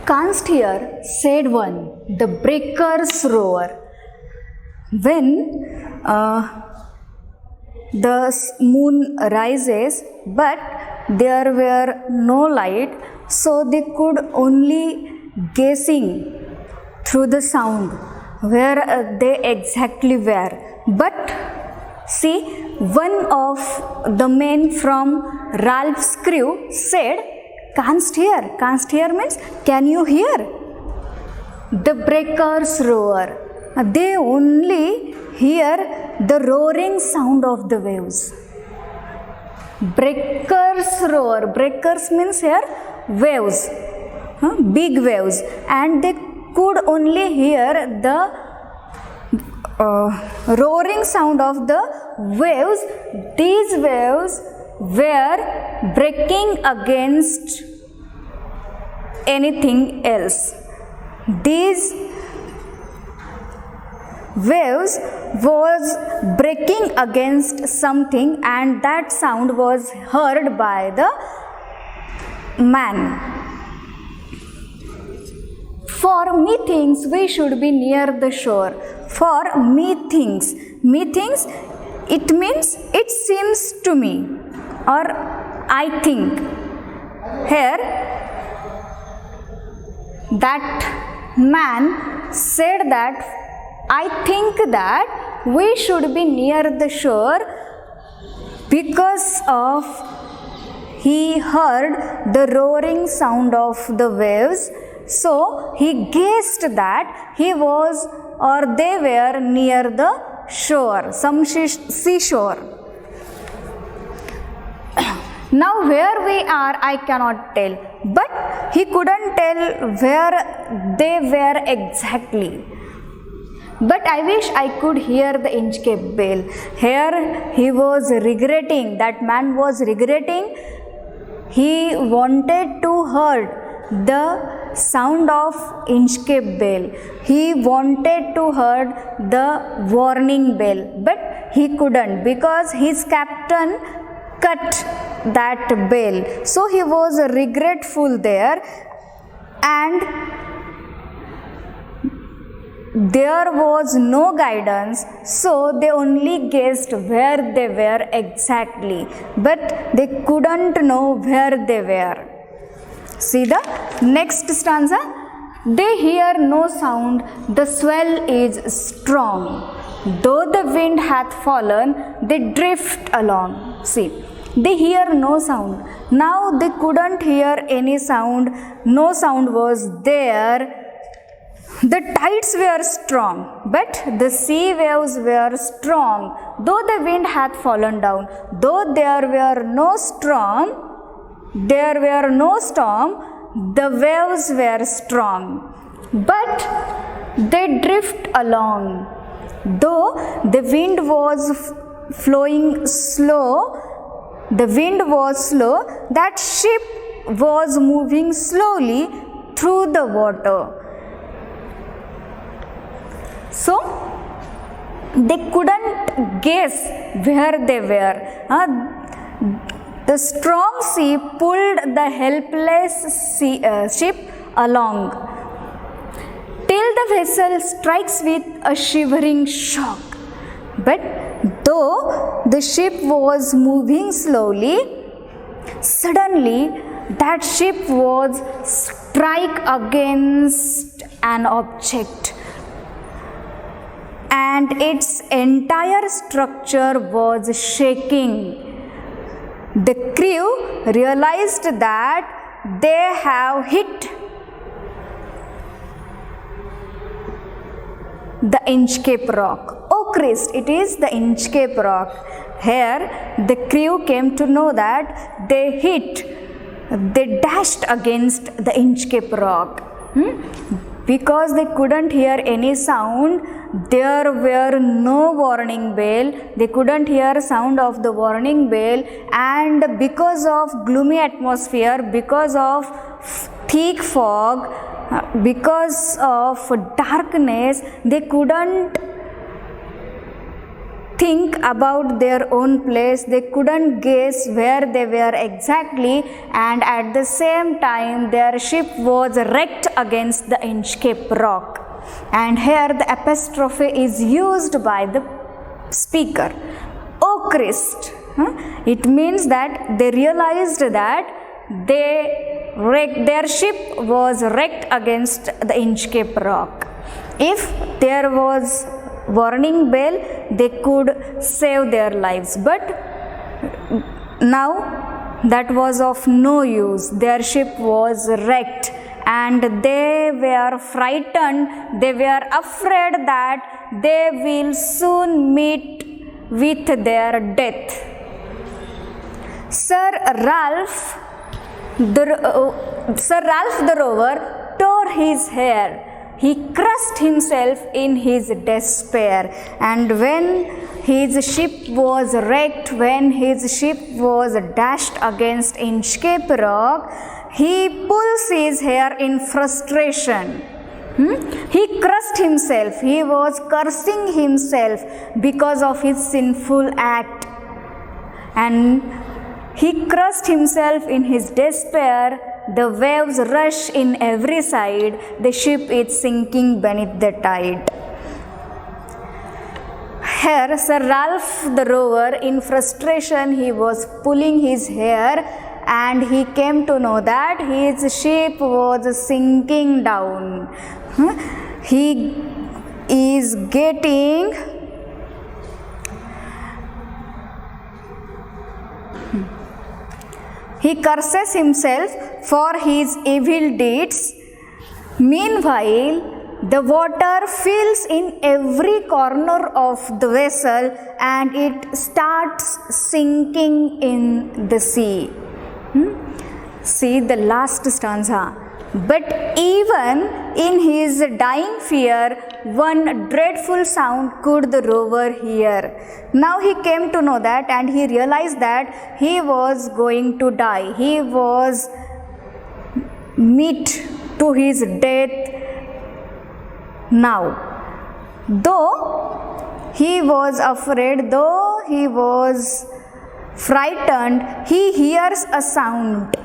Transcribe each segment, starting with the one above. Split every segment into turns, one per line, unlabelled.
Canst hear, said one, the breakers roar. When the moon rises, but there were no light, so they could only guessing through the sound where they exactly were. But see, one of the men from Ralph's crew said, "Canst hear? Canst hear means, can you hear? The breakers roar." They only hear the roaring sound of the waves. Breakers roar. Breakers means here waves, big waves, and they could only hear the roaring sound of the waves. These waves were breaking against anything else. These waves was breaking against something, and that sound was heard by the man. For methinks we should be near the shore. For methinks, methinks, it means it seems to me, or I think. Here that man said that I think that we should be near the shore because of he heard the roaring sound of the waves. So he guessed that he was or they were near the shore, some seashore. Now where we are, I cannot tell, but he couldn't tell where they were exactly. But I wish I could hear the Inchcape bell. Here he was regretting, that man was regretting. He wanted to hear the sound of Inchcape bell. He wanted to hear the warning bell, but he couldn't because his captain cut that bell. So he was regretful there, and there was no guidance, so they only guessed where they were exactly, but they couldn't know where they were. See the next stanza. They hear no sound, the swell is strong. Though the wind hath fallen, they drift along. See, they hear no sound. Now they couldn't hear any sound. No sound was there. The tides were strong, but the sea waves were strong. Though the wind hath fallen down, though there were no storm, the waves were strong, but they drift along. Though the wind was flowing slow, that ship was moving slowly through the water. So they couldn't guess where they were. The strong sea pulled the helpless ship along till the vessel strikes with a shivering shock. But though the ship was moving slowly, suddenly that ship was struck against an object, and its entire structure was shaking. The crew realized that they have hit the Inchcape rock. Oh Christ, it is the Inchcape rock. Here the crew came to know that they dashed against the Inchcape rock. Because they couldn't hear any sound, there were no warning bell. They couldn't hear sound of the warning bell, and because of gloomy atmosphere, because of thick fog, because of darkness, they couldn't think about their own place, they couldn't guess where they were exactly, and at the same time their ship was wrecked against the Inchcape rock. And here the apostrophe is used by the speaker. Oh Christ! It means that they realized that their ship was wrecked against the Inchcape rock. If there was warning bell, they could save their lives, but now that was of no use. Their ship was wrecked and they were frightened. They were afraid that they will soon meet with their death. Sir Ralph the rover tore his hair. He crushed himself in his despair, and when his ship was wrecked, when his ship was dashed against Inchcape rock, he pulls his hair in frustration. He crushed himself. He was cursing himself because of his sinful act, and he crushed himself in his despair. The waves rush in every side. The ship is sinking beneath the tide. Here, Sir Ralph the rover, in frustration, he was pulling his hair, and he came to know that his ship was sinking down. He is getting He curses himself for his evil deeds. Meanwhile, the water fills in every corner of the vessel and it starts sinking in the sea. See the last stanza. But even in his dying fear, one dreadful sound could the rover hear. Now he came to know that, and he realized that he was going to die. He was meet to his death now. Though he was afraid, though he was frightened, he hears a sound.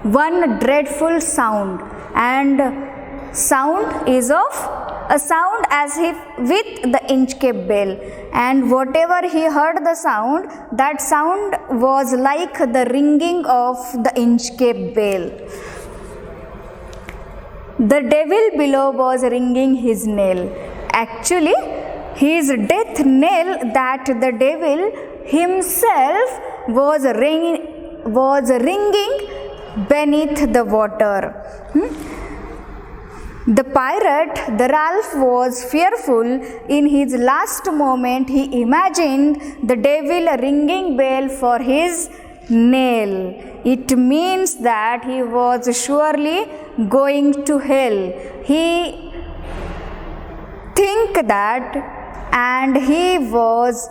One dreadful sound, and sound is of a sound as if with the Inchcape bell, and whatever he heard the sound, that sound was like the ringing of the Inchcape bell. The devil below was ringing his knell. Actually, his death knell that the devil himself was ringing beneath the water. The pirate, the Ralph, was fearful. In his last moment, he imagined the devil ringing bell for his knell. It means that he was surely going to hell. He think that, and he was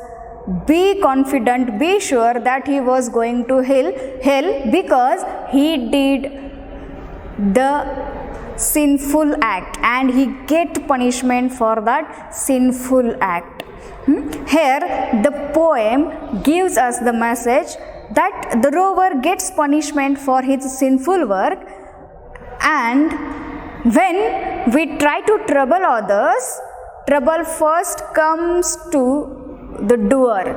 be confident, be sure that he was going to hell because he did the sinful act and he get punishment for that sinful act. Here the poem gives us the message that the rover gets punishment for his sinful work, and when we try to trouble others, trouble first comes to the doer.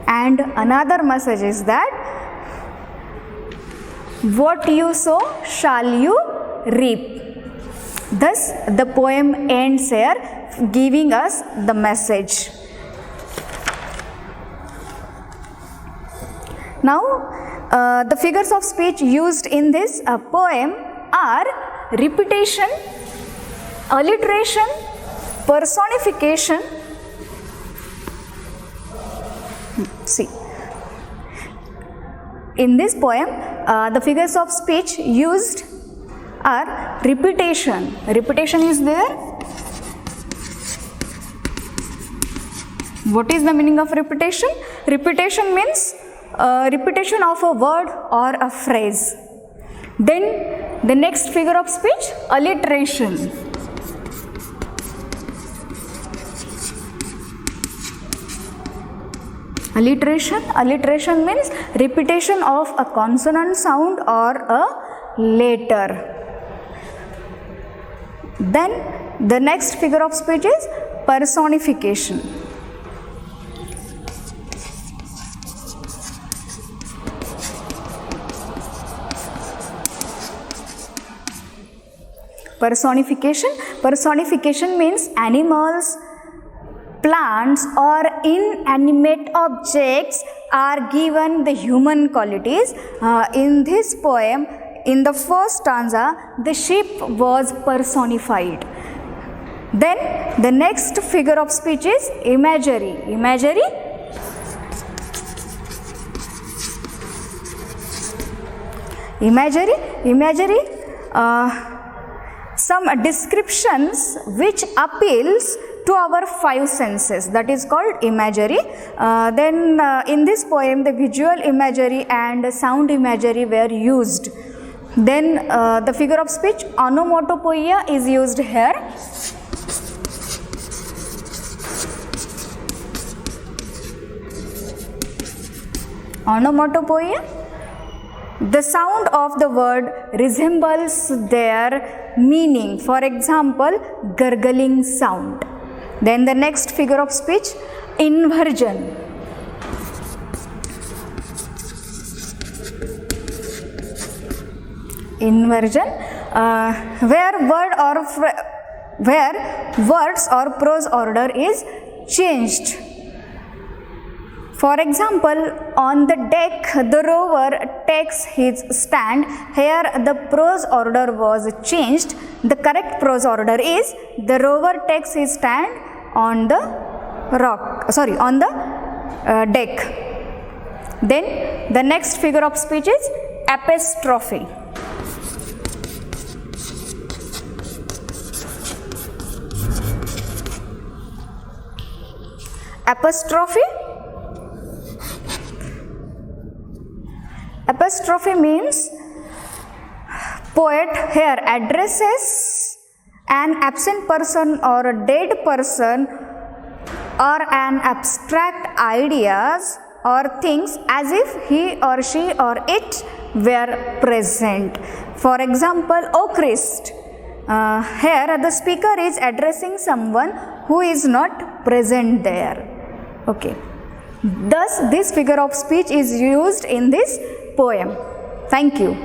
And another message is that what you sow shall you reap. Thus the poem ends here, giving us the message. Now the figures of speech used in this poem are repetition, alliteration, personification. See, in this poem, the figures of speech used are repetition. Repetition is there. What is the meaning of repetition? Repetition means repetition of a word or a phrase. Then the next figure of speech, alliteration. Alliteration. Alliteration means repetition of a consonant sound or a letter. Then the next figure of speech is personification. Personification means animals, plants or inanimate objects are given the human qualities. In this poem, in the first stanza, the sheep was personified. Then the next figure of speech is imagery. Some descriptions which appeals to our five senses, that is called imagery. In this poem, the visual imagery and sound imagery were used. Then the figure of speech onomatopoeia is used here. Onomatopoeia, the sound of the word resembles their meaning. For example, gurgling sound. Then the next figure of speech, inversion. Where words or prose order is changed. For example, on the deck, the rower takes his stand. Here the prose order was changed. The correct prose order is the rower takes his stand on the deck. Then the next figure of speech is apostrophe. Apostrophe means poet here addresses an absent person or a dead person or an abstract ideas or things as if he or she or it were present. For example, O Christ. Here the speaker is addressing someone who is not present there. Okay. Thus, this figure of speech is used in this poem. Thank you.